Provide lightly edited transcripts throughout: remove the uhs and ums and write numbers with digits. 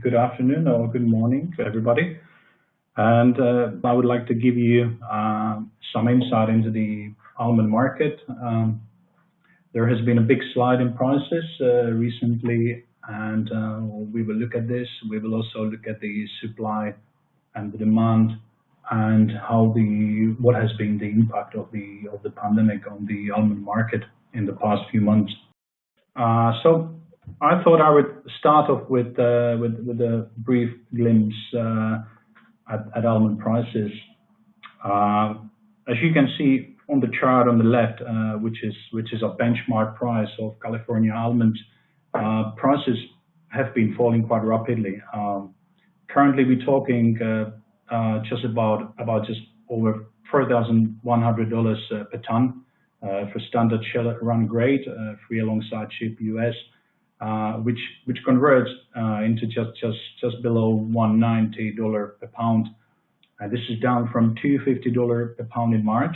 good afternoon or good morning to everybody. And I would like to give you some insight into the almond market. There has been a big slide in prices recently, and we will look at this. We will also look at the supply and the demand, and what has been the impact of the pandemic on the almond market in the past few months. So I thought I would start off with a brief glimpse at almond prices. As you can see on the chart on the left, which is a benchmark price of California almonds, prices have been falling quite rapidly. Currently, we're talking just just over $4,100 per ton for standard shell run grade, free alongside ship US. Which converts into just below $190 per pound. This is down from $250 per pound in March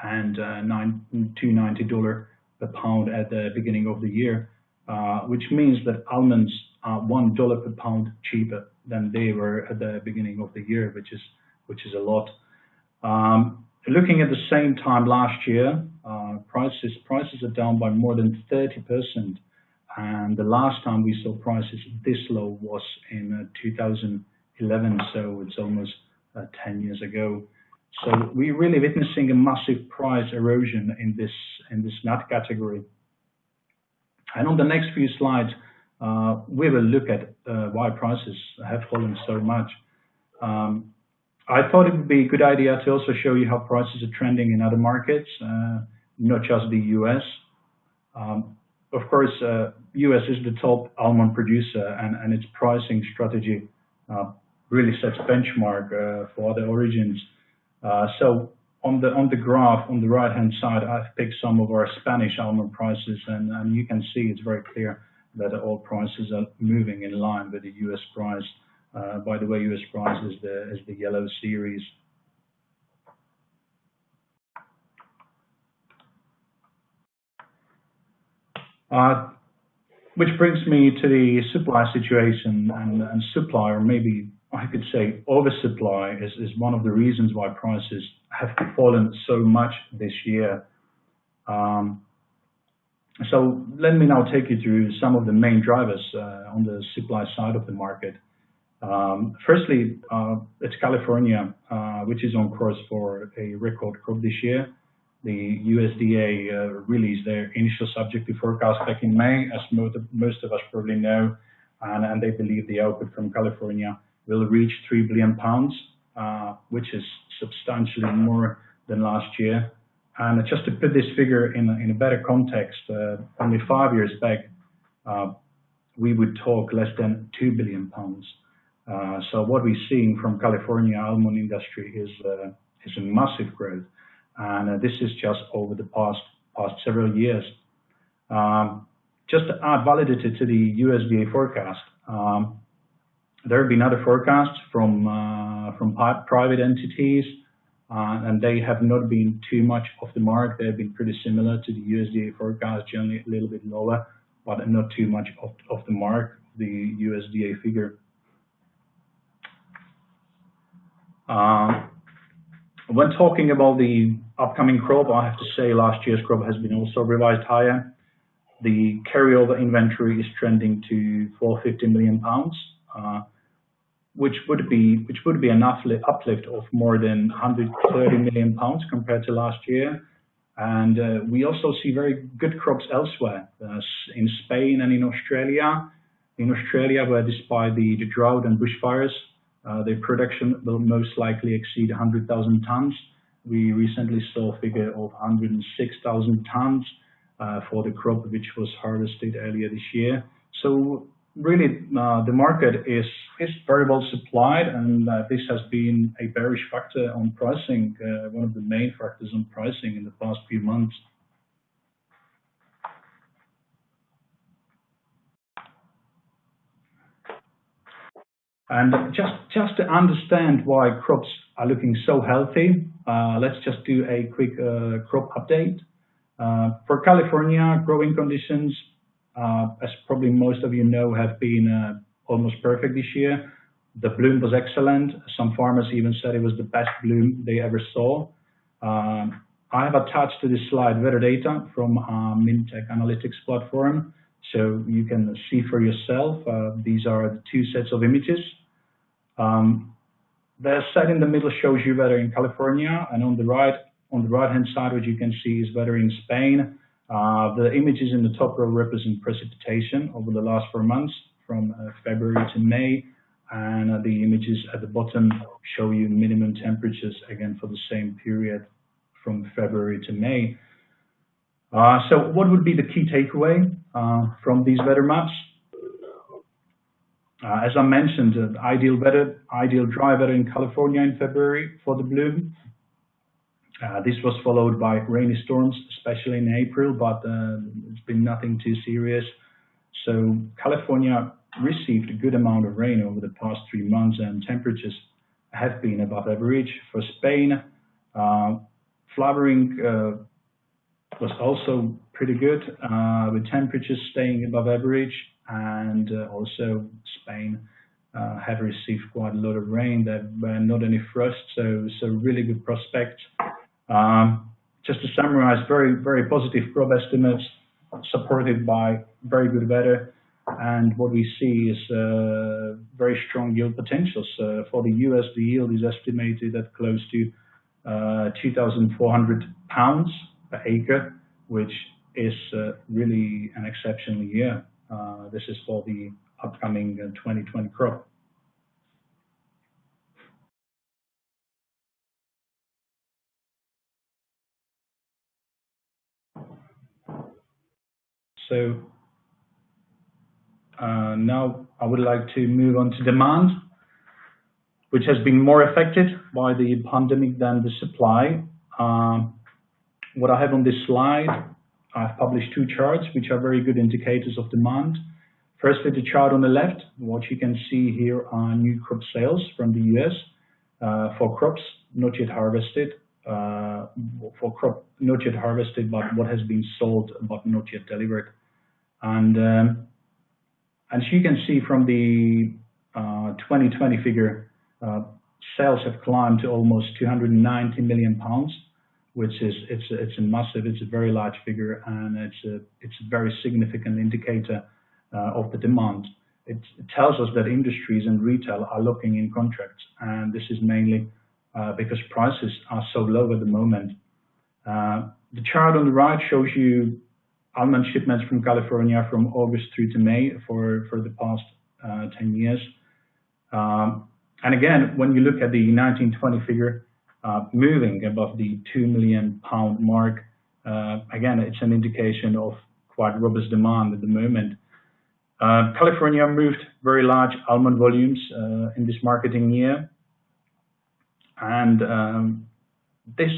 and $290 per pound at the beginning of the year, which means that almonds are $1 per pound cheaper than they were at the beginning of the year, which is a lot. Looking at the same time last year, prices are down by more than 30%, and the last time we saw prices this low was in 2011, so it's almost 10 years ago. So we're really witnessing a massive price erosion in this nut category. And on the next few slides, we will look at why prices have fallen so much. I thought it would be a good idea to also show you how prices are trending in other markets, not just the US. Of course, US is the top almond producer, and its pricing strategy really sets benchmark for other origins. So on the graph on the right-hand side, I've picked some of our Spanish almond prices, and you can see it's very clear that all prices are moving in line with the US price. By the way, US price is the yellow series. Which brings me to the supply situation, and supply, or maybe I could say oversupply, is one of the reasons why prices have fallen so much this year. So let me now take you through some of the main drivers on the supply side of the market. Firstly, it's California, which is on course for a record crop this year. The USDA released their initial subjective forecast back in May, as most of us probably know, and they believe the output from California will reach 3 billion pounds, which is substantially more than last year. And just to put this figure in a better context, only 5 years back, we would talk less than 2 billion pounds. So what we're seeing from California almond industry is a massive growth, and this is just over the past several years. Just to add validity to the USDA forecast, there have been other forecasts from private entities, and they have not been too much off the mark. They have been pretty similar to the USDA forecast, generally a little bit lower, but not too much off the mark, the USDA figure. When talking about the upcoming crop, I have to say last year's crop has been also revised higher. The carryover inventory is trending to 450 million pounds, which would be an uplift of more than 130 million pounds compared to last year. And we also see very good crops elsewhere, in Spain and in Australia. In Australia, where despite the drought and bushfires, their production will most likely exceed 100,000 tons. We recently saw a figure of 106,000 tons for the crop which was harvested earlier this year. So really, the market is very well supplied, and this has been a bearish factor on pricing, one of the main factors on pricing in the past few months. And just to understand why crops are looking so healthy, let's just do a quick crop update. For California, growing conditions, as probably most of you know, have been almost perfect this year. The bloom was excellent. Some farmers even said it was the best bloom they ever saw. I have attached to this slide weather data from Mintech Analytics platform, so you can see for yourself. These are the two sets of images. The set in the middle shows you weather in California, and on the right-hand side, what you can see is weather in Spain. The images in the top row represent precipitation over the last 4 months, from February to May, and the images at the bottom show you minimum temperatures, again, for the same period from February to May. So what would be the key takeaway from these weather maps? As I mentioned, ideal dry weather in California in February for the bloom. This was followed by rainy storms, especially in April, but it's been nothing too serious. So California received a good amount of rain over the past 3 months, and temperatures have been above average. For Spain, flowering was also pretty good, with temperatures staying above average, and also Spain have received quite a lot of rain. There were not any frost, so really good prospects. Just to summarize, very positive crop estimates supported by very good weather, and what we see is very strong yield potentials. For the US, the yield is estimated at close to 2,400 pounds per acre, which is really an exceptional year. This is for the upcoming 2020 crop. So now I would like to move on to demand, which has been more affected by the pandemic than the supply. What I have on this slide, I've published 2 charts, which are very good indicators of demand. Firstly, the chart on the left, what you can see here are new crop sales from the US for crops not yet harvested, but what has been sold but not yet delivered. And as you can see from the 2020 figure, sales have climbed to almost 290 million pounds, which is it's a very large figure, and it's a very significant indicator of the demand. It tells us that industries and retail are locking in contracts, and this is mainly because prices are so low at the moment. The chart on the right shows you almond shipments from California from August through to May for the past 10 years. And again, when you look at the 1920 figure, moving above the 2 million pound mark, again, it's an indication of quite robust demand at the moment. California moved very large almond volumes in this marketing year, and this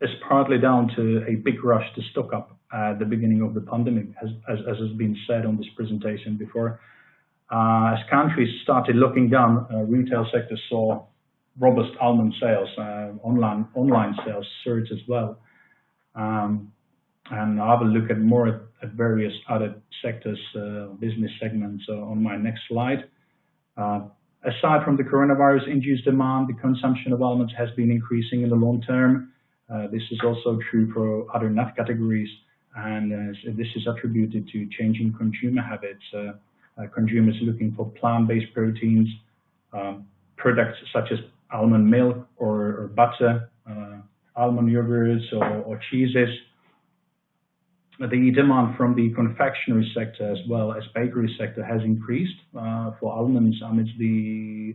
is partly down to a big rush to stock up at the beginning of the pandemic, as has been said on this presentation before. As countries started locking down, retail sector saw robust almond sales, online sales surge as well. And I will look at more at various other sectors, business segments on my next slide. Aside from the coronavirus-induced demand, the consumption of almonds has been increasing in the long term. This is also true for other nut categories, and this is attributed to changing consumer habits. Consumers looking for plant-based proteins, products such as almond milk or butter, almond yogurts or cheeses. The demand from the confectionery sector as well as bakery sector has increased for almonds amidst the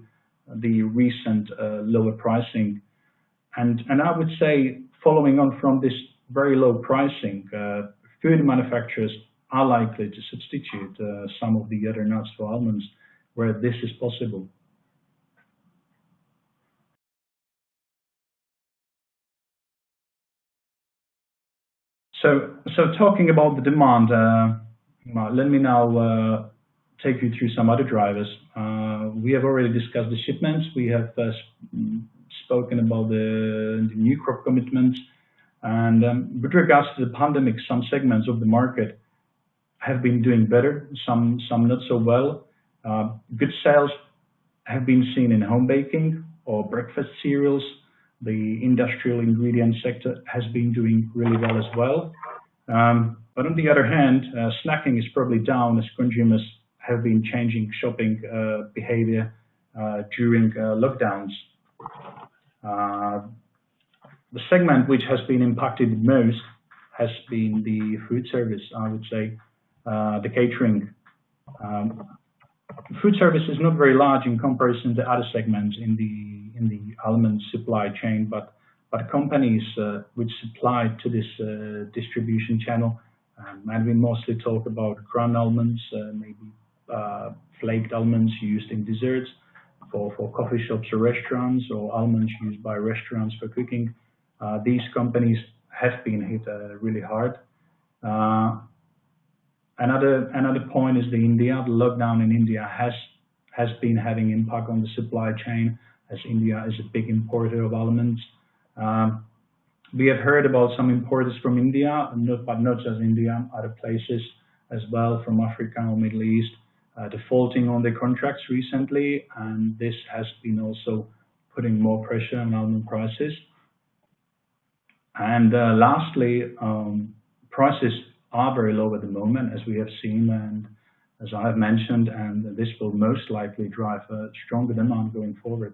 recent lower pricing. And I would say, following on from this very low pricing, food manufacturers are likely to substitute some of the other nuts for almonds where this is possible. So talking about the demand, let me now take you through some other drivers. We have already discussed the shipments. We have spoken about the new crop commitments. And with regards to the pandemic, some segments of the market have been doing better, some not so well. Good sales have been seen in home baking or breakfast cereals. The industrial ingredient sector has been doing really well as well. But on the other hand, snacking is probably down as consumers have been changing shopping behavior during lockdowns. Uh, the segment which has been impacted most has been the food service, I would say, the catering. Um, Food service is not very large in comparison to other segments in the almond supply chain, but companies which supply to this distribution channel, and we mostly talk about ground almonds, maybe flaked almonds used in desserts for coffee shops or restaurants, or almonds used by restaurants for cooking. These companies have been hit really hard. Uh, Another point is the India. The lockdown in India has been having impact on the supply chain, as India is a big importer of almonds. Um, we have heard about some importers from India, but not just India, other places as well, from Africa or Middle East, defaulting on their contracts recently, and this has been also putting more pressure on almond prices. And lastly, prices are very low at the moment, as we have seen and as I have mentioned, and this will most likely drive a stronger demand going forward.